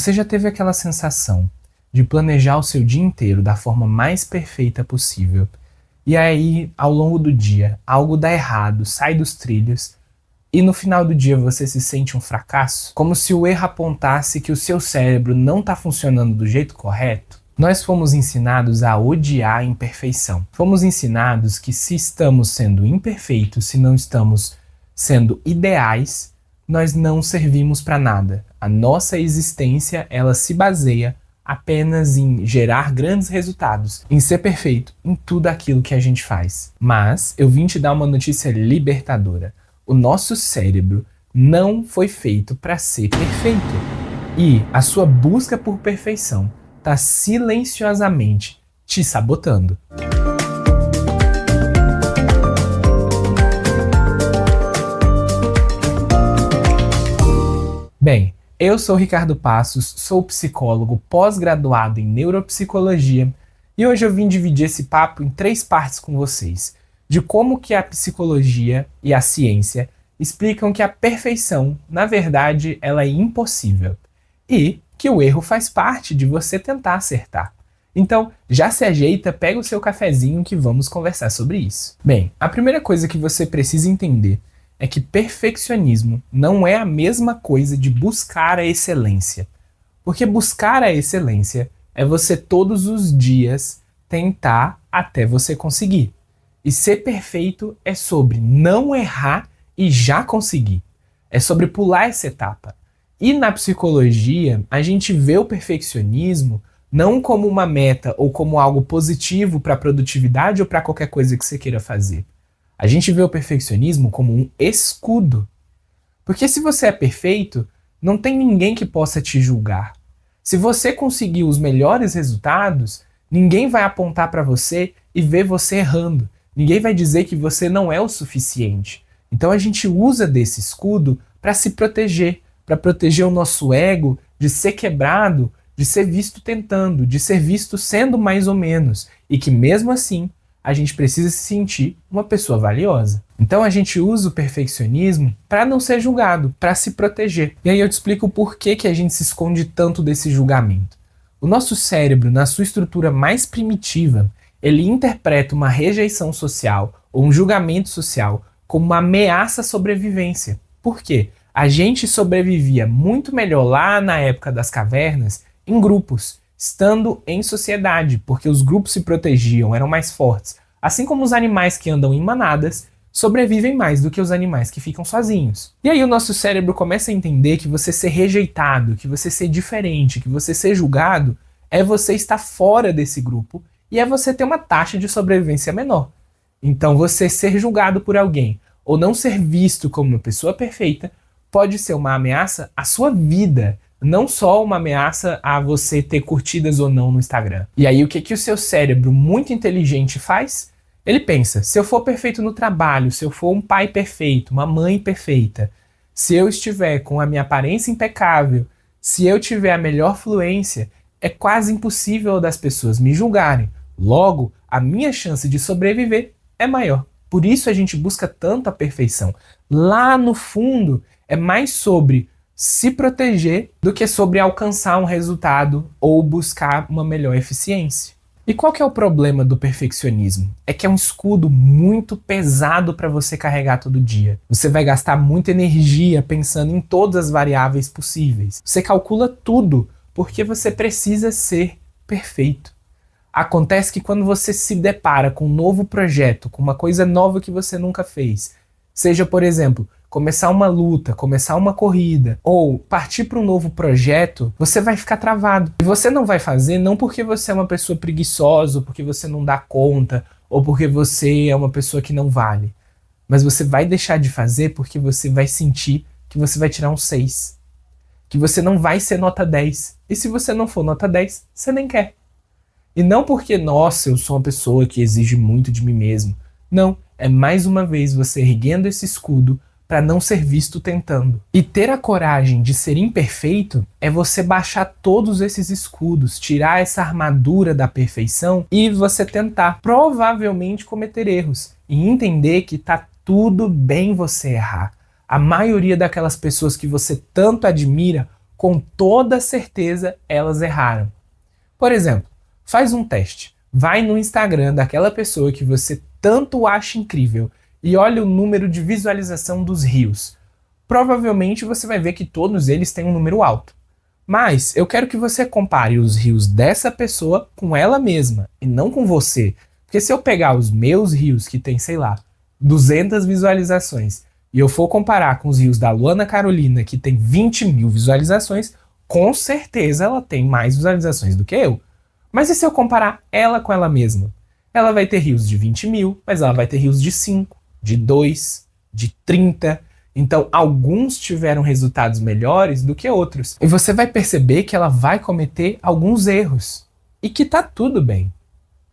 Você já teve aquela sensação de planejar o seu dia inteiro da forma mais perfeita possível, e aí, ao longo do dia, algo dá errado, sai dos trilhos, e no final do dia você se sente um fracasso? Como se o erro apontasse que o seu cérebro não está funcionando do jeito correto? Nós fomos ensinados a odiar a imperfeição. Fomos ensinados que se estamos sendo imperfeitos, se não estamos sendo ideais, nós não servimos para nada. A nossa existência, ela se baseia apenas em gerar grandes resultados, em ser perfeito em tudo aquilo que a gente faz. Mas eu vim te dar uma notícia libertadora. O nosso cérebro não foi feito para ser perfeito. E a sua busca por perfeição está silenciosamente te sabotando. Bem, eu sou Ricardo Passos, sou psicólogo pós-graduado em neuropsicologia e hoje eu vim dividir esse papo em 3 partes com vocês, de como que a psicologia e a ciência explicam que a perfeição, na verdade, ela é impossível e que o erro faz parte de você tentar acertar. Então, já se ajeita, pega o seu cafezinho que vamos conversar sobre isso. Bem, a primeira coisa que você precisa entender é que perfeccionismo não é a mesma coisa de buscar a excelência. Porque buscar a excelência é você todos os dias tentar até você conseguir. E ser perfeito é sobre não errar e já conseguir. É sobre pular essa etapa. E na psicologia, a gente vê o perfeccionismo não como uma meta ou como algo positivo para a produtividade ou para qualquer coisa que você queira fazer. A gente vê o perfeccionismo como um escudo. Porque se você é perfeito, não tem ninguém que possa te julgar. Se você conseguir os melhores resultados, ninguém vai apontar para você e ver você errando. Ninguém vai dizer que você não é o suficiente. Então a gente usa desse escudo para se proteger, para proteger o nosso ego de ser quebrado, de ser visto tentando, de ser visto sendo mais ou menos, e que mesmo assim a gente precisa se sentir uma pessoa valiosa. Então a gente usa o perfeccionismo para não ser julgado, para se proteger. E aí eu te explico o porquê que a gente se esconde tanto desse julgamento. O nosso cérebro, na sua estrutura mais primitiva, ele interpreta uma rejeição social ou um julgamento social como uma ameaça à sobrevivência. Por quê? A gente sobrevivia muito melhor lá na época das cavernas em grupos, estando em sociedade, porque os grupos se protegiam, eram mais fortes. Assim como os animais que andam em manadas sobrevivem mais do que os animais que ficam sozinhos. E aí o nosso cérebro começa a entender que você ser rejeitado, que você ser diferente, que você ser julgado, é você estar fora desse grupo e é você ter uma taxa de sobrevivência menor. Então você ser julgado por alguém ou não ser visto como uma pessoa perfeita pode ser uma ameaça à sua vida, não só uma ameaça a você ter curtidas ou não no Instagram. E aí o que o seu cérebro muito inteligente faz? Ele pensa, se eu for perfeito no trabalho, se eu for um pai perfeito, uma mãe perfeita, se eu estiver com a minha aparência impecável, se eu tiver a melhor fluência, é quase impossível das pessoas me julgarem. Logo, a minha chance de sobreviver é maior. Por isso a gente busca tanto a perfeição. Lá no fundo, é mais sobre se proteger do que sobre alcançar um resultado ou buscar uma melhor eficiência. E qual que é o problema do perfeccionismo? É que é um escudo muito pesado para você carregar todo dia. Você vai gastar muita energia pensando em todas as variáveis possíveis. Você calcula tudo porque você precisa ser perfeito. Acontece que quando você se depara com um novo projeto, com uma coisa nova que você nunca fez, seja, por exemplo, começar uma luta, começar uma corrida ou partir para um novo projeto, você vai ficar travado. E você não vai fazer não porque você é uma pessoa preguiçosa, ou porque você não dá conta, ou porque você é uma pessoa que não vale. Mas você vai deixar de fazer porque você vai sentir que você vai tirar um 6. Que você não vai ser nota 10. E se você não for nota 10, você nem quer. E não porque, nossa, eu sou uma pessoa que exige muito de mim mesmo. Não, é mais uma vez você erguendo esse escudo para não ser visto tentando. E ter a coragem de ser imperfeito é você baixar todos esses escudos, tirar essa armadura da perfeição e você tentar provavelmente cometer erros e entender que tá tudo bem você errar. A maioria daquelas pessoas que você tanto admira com toda certeza elas erraram. Por exemplo, faz um teste. Vai no Instagram daquela pessoa que você tanto acha incrível e olha o número de visualização dos reels. Provavelmente você vai ver que todos eles têm um número alto. Mas eu quero que você compare os reels dessa pessoa com ela mesma e não com você. Porque se eu pegar os meus reels que tem, sei lá, 200 visualizações e eu for comparar com os reels da Luana Carolina que tem 20 mil visualizações, com certeza ela tem mais visualizações do que eu. Mas e se eu comparar ela com ela mesma? Ela vai ter reels de 20 mil, mas ela vai ter reels de 5, de 2, de 30. Então, alguns tiveram resultados melhores do que outros. E você vai perceber que ela vai cometer alguns erros. E que tá tudo bem.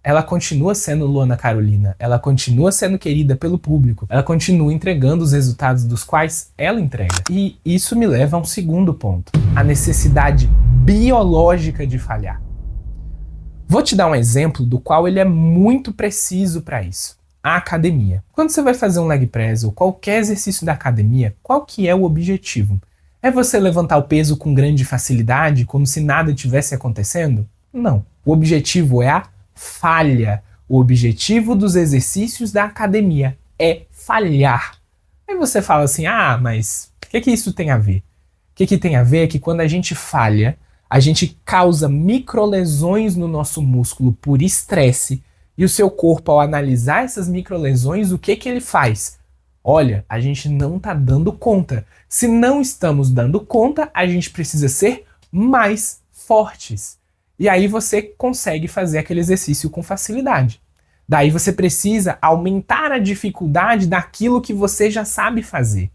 Ela continua sendo Luana Carolina. Ela continua sendo querida pelo público. Ela continua entregando os resultados dos quais ela entrega. E isso me leva a um segundo ponto. A necessidade biológica de falhar. Vou te dar um exemplo do qual ele é muito preciso para isso. A academia. Quando você vai fazer um leg press ou qualquer exercício da academia, qual que é o objetivo? É você levantar o peso com grande facilidade, como se nada tivesse acontecendo? Não. O objetivo é a falha. O objetivo dos exercícios da academia é falhar. Aí você fala assim, mas o que isso tem a ver? O que tem a ver é que quando a gente falha, a gente causa microlesões no nosso músculo por estresse e o seu corpo, ao analisar essas microlesões, o que ele faz? Olha, a gente não está dando conta. Se não estamos dando conta, a gente precisa ser mais fortes. E aí você consegue fazer aquele exercício com facilidade. Daí você precisa aumentar a dificuldade daquilo que você já sabe fazer.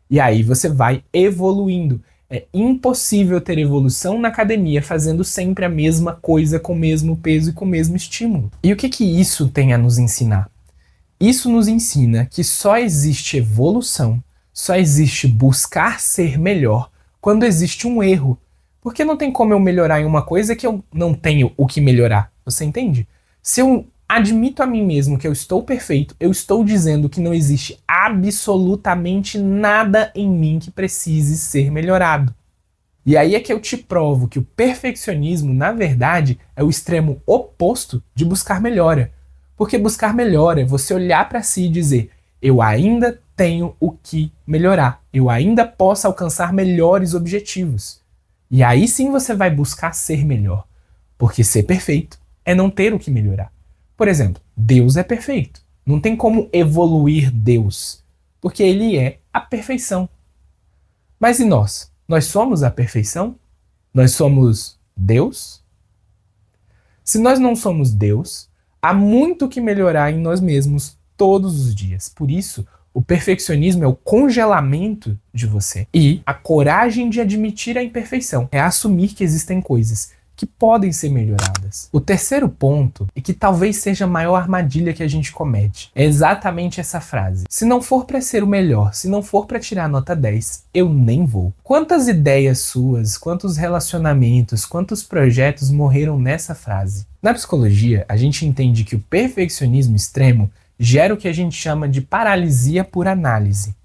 E aí você vai evoluindo. É impossível ter evolução na academia fazendo sempre a mesma coisa com o mesmo peso e com o mesmo estímulo. E o que isso tem a nos ensinar? Isso nos ensina que só existe evolução, só existe buscar ser melhor quando existe um erro. Porque não tem como eu melhorar em uma coisa que eu não tenho o que melhorar. Você entende? Se eu admito a mim mesmo que eu estou perfeito, eu estou dizendo que não existe absolutamente nada em mim que precise ser melhorado. E aí é que eu te provo que o perfeccionismo, na verdade, é o extremo oposto de buscar melhora. Porque buscar melhora é você olhar para si e dizer, eu ainda tenho o que melhorar, eu ainda posso alcançar melhores objetivos. E aí sim você vai buscar ser melhor. Porque ser perfeito é não ter o que melhorar. Por exemplo, Deus é perfeito. Não tem como evoluir Deus, porque ele é a perfeição. Mas e nós? Nós somos a perfeição? Nós somos Deus? Se nós não somos Deus, há muito que melhorar em nós mesmos todos os dias. Por isso, o perfeccionismo é o congelamento de você. E a coragem de admitir a imperfeição é assumir que existem coisas que podem ser melhoradas. O terceiro ponto, e que talvez seja a maior armadilha que a gente comete, é exatamente essa frase. Se não for para ser o melhor, se não for para tirar nota 10, eu nem vou. Quantas ideias suas, quantos relacionamentos, quantos projetos morreram nessa frase? Na psicologia, a gente entende que o perfeccionismo extremo gera o que a gente chama de paralisia por análise.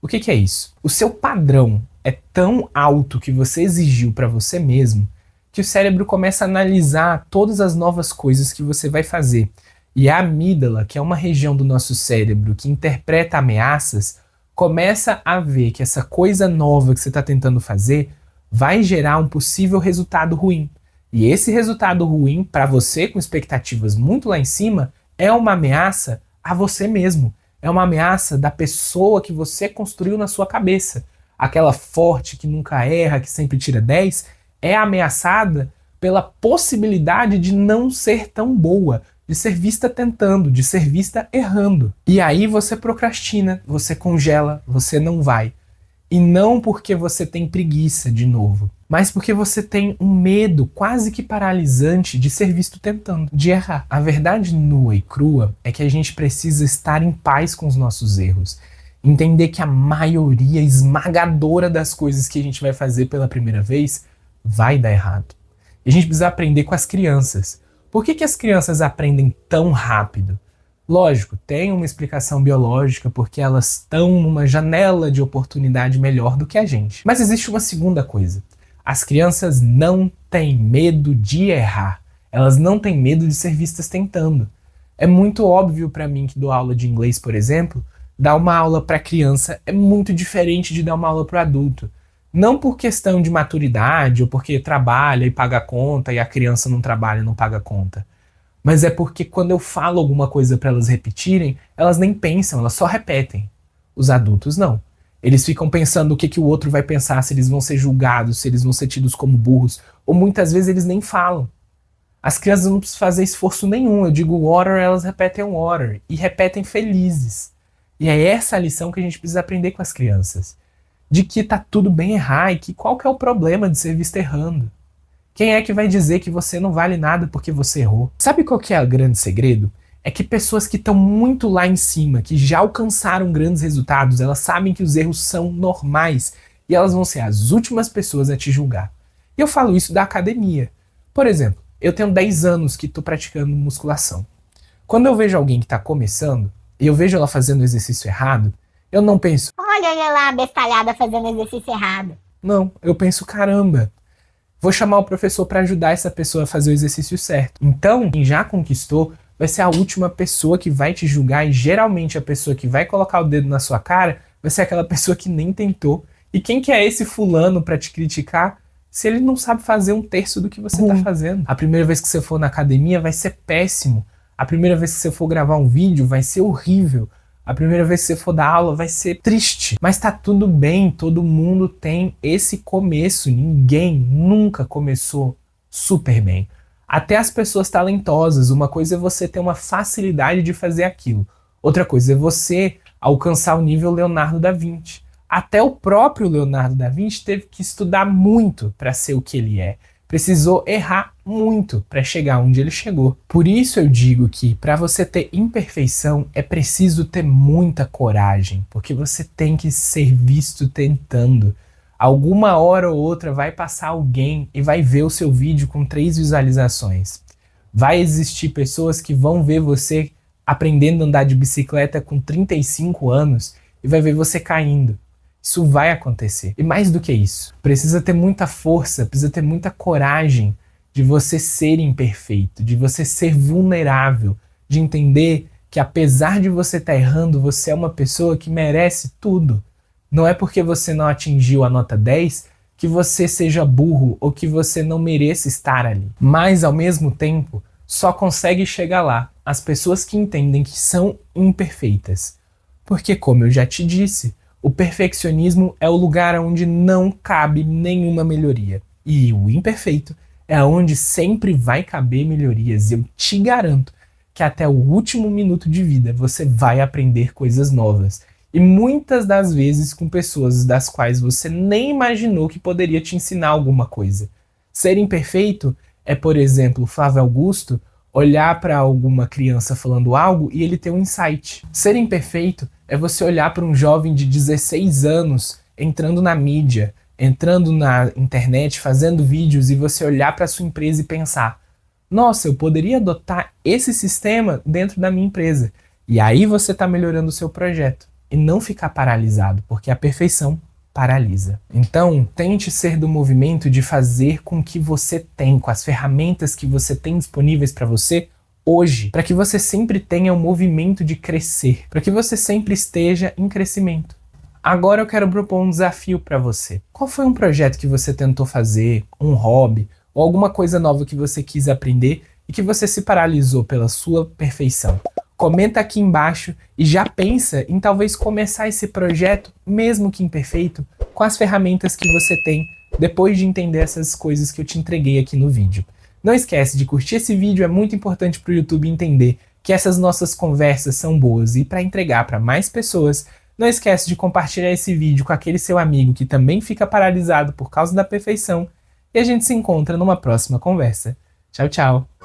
O que é isso? O seu padrão é tão alto que você exigiu para você mesmo que o cérebro começa a analisar todas as novas coisas que você vai fazer. E a amígdala, que é uma região do nosso cérebro que interpreta ameaças, começa a ver que essa coisa nova que você está tentando fazer vai gerar um possível resultado ruim. E esse resultado ruim, para você com expectativas muito lá em cima, é uma ameaça a você mesmo. É uma ameaça da pessoa que você construiu na sua cabeça. Aquela forte que nunca erra, que sempre tira 10, é ameaçada pela possibilidade de não ser tão boa, de ser vista tentando, de ser vista errando. E aí você procrastina, você congela, você não vai. E não porque você tem preguiça de novo, mas porque você tem um medo quase que paralisante de ser visto tentando, de errar. A verdade nua e crua é que a gente precisa estar em paz com os nossos erros. Entender que a maioria esmagadora das coisas que a gente vai fazer pela primeira vez vai dar errado. E a gente precisa aprender com as crianças. Por que as crianças aprendem tão rápido? Lógico, tem uma explicação biológica, porque elas estão numa janela de oportunidade melhor do que a gente. Mas existe uma segunda coisa. As crianças não têm medo de errar. Elas não têm medo de ser vistas tentando. É muito óbvio para mim que dou aula de inglês, por exemplo, dar uma aula para criança é muito diferente de dar uma aula para adulto. Não por questão de maturidade ou porque trabalha e paga a conta e a criança não trabalha e não paga a conta. Mas é porque quando eu falo alguma coisa para elas repetirem, elas nem pensam, elas só repetem. Os adultos não. Eles ficam pensando o que o outro vai pensar, se eles vão ser julgados, se eles vão ser tidos como burros, ou muitas vezes eles nem falam. As crianças não precisam fazer esforço nenhum. Eu digo water, elas repetem water. E repetem felizes. E é essa a lição que a gente precisa aprender com as crianças. De que tá tudo bem errar e que qual que é o problema de ser visto errando. Quem é que vai dizer que você não vale nada porque você errou? Sabe qual que é o grande segredo? É que pessoas que estão muito lá em cima, que já alcançaram grandes resultados, elas sabem que os erros são normais e elas vão ser as últimas pessoas a te julgar. E eu falo isso da academia. Por exemplo, eu tenho 10 anos que estou praticando musculação. Quando eu vejo alguém que está começando, e eu vejo ela fazendo o exercício errado, eu não penso, Olha lá a bestalhada fazendo exercício errado. não, eu penso, caramba, vou chamar o professor para ajudar essa pessoa a fazer o exercício certo. Então, quem já conquistou vai ser a última pessoa que vai te julgar e geralmente a pessoa que vai colocar o dedo na sua cara vai ser aquela pessoa que nem tentou. E quem que é esse fulano para te criticar se ele não sabe fazer um terço do que você está fazendo? A primeira vez que você for na academia vai ser péssimo. A primeira vez que você for gravar um vídeo vai ser horrível. A primeira vez que você for dar aula vai ser triste. Mas tá tudo bem, todo mundo tem esse começo. Ninguém nunca começou super bem. Até as pessoas talentosas. Uma coisa é você ter uma facilidade de fazer aquilo. Outra coisa é você alcançar o nível Leonardo da Vinci. Até o próprio Leonardo da Vinci teve que estudar muito para ser o que ele é. Precisou errar muito para chegar onde ele chegou. Por isso eu digo que para você ter imperfeição é preciso ter muita coragem, porque você tem que ser visto tentando. Alguma hora ou outra vai passar alguém e vai ver o seu vídeo com 3 visualizações. Vai existir pessoas que vão ver você aprendendo a andar de bicicleta com 35 anos e vai ver você caindo. Isso vai acontecer. E mais do que isso, precisa ter muita força, precisa ter muita coragem de você ser imperfeito, de você ser vulnerável, de entender que apesar de você estar errando, você é uma pessoa que merece tudo. Não é porque você não atingiu a nota 10 que você seja burro ou que você não mereça estar ali. Mas, ao mesmo tempo, só consegue chegar lá as pessoas que entendem que são imperfeitas. Porque, como eu já te disse, o perfeccionismo é o lugar onde não cabe nenhuma melhoria. E o imperfeito é onde sempre vai caber melhorias. Eu te garanto que até o último minuto de vida você vai aprender coisas novas. E muitas das vezes com pessoas das quais você nem imaginou que poderia te ensinar alguma coisa. Ser imperfeito é, por exemplo, Flávio Augusto olhar para alguma criança falando algo e ele ter um insight. Ser imperfeito é você olhar para um jovem de 16 anos entrando na mídia, entrando na internet, fazendo vídeos e você olhar para sua empresa e pensar: nossa, eu poderia adotar esse sistema dentro da minha empresa. E aí você está melhorando o seu projeto. E não ficar paralisado, porque a perfeição paralisa. Então, tente ser do movimento de fazer com o que você tem, com as ferramentas que você tem disponíveis para você hoje, para que você sempre tenha um movimento de crescer, para que você sempre esteja em crescimento. Agora eu quero propor um desafio para você. Qual foi um projeto que você tentou fazer, um hobby, ou alguma coisa nova que você quis aprender e que você se paralisou pela sua perfeição? Comenta aqui embaixo e já pensa em talvez começar esse projeto, mesmo que imperfeito, com as ferramentas que você tem depois de entender essas coisas que eu te entreguei aqui no vídeo. Não esquece de curtir esse vídeo, é muito importante para o YouTube entender que essas nossas conversas são boas e para entregar para mais pessoas. Não esquece de compartilhar esse vídeo com aquele seu amigo que também fica paralisado por causa da perfeição e a gente se encontra numa próxima conversa. Tchau, tchau!